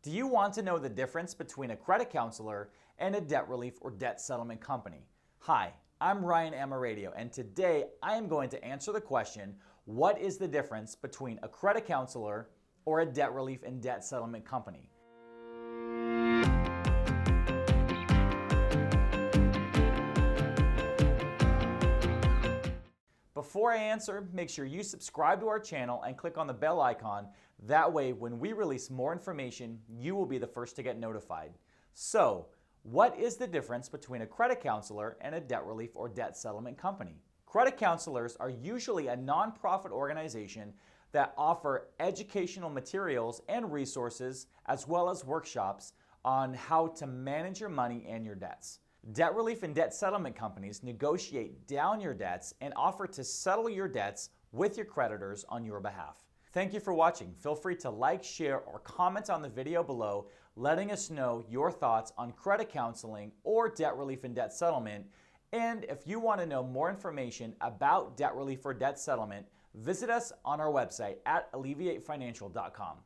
Do you want to know the difference between a credit counselor and a debt relief or debt settlement company? Hi, I'm Ryan Amaradio, and today I am going to answer the question, what is the difference between a credit counselor or a debt relief and debt settlement company? Before I answer, make sure you subscribe to our channel and click on the bell icon. That way, when we release more information, you will be the first to get notified. So, what is the difference between a credit counselor and a debt relief or debt settlement company? Credit counselors are usually a nonprofit organization that offer educational materials and resources, as well as workshops on how to manage your money and your debts. Debt relief and debt settlement companies negotiate down your debts and offer to settle your debts with your creditors on your behalf. Thank you for watching. Feel free to like, share, or comment on the video below, letting us know your thoughts on credit counseling or debt relief and debt settlement. And if you want to know more information about debt relief or debt settlement, visit us on our website at alleviatefinancial.com.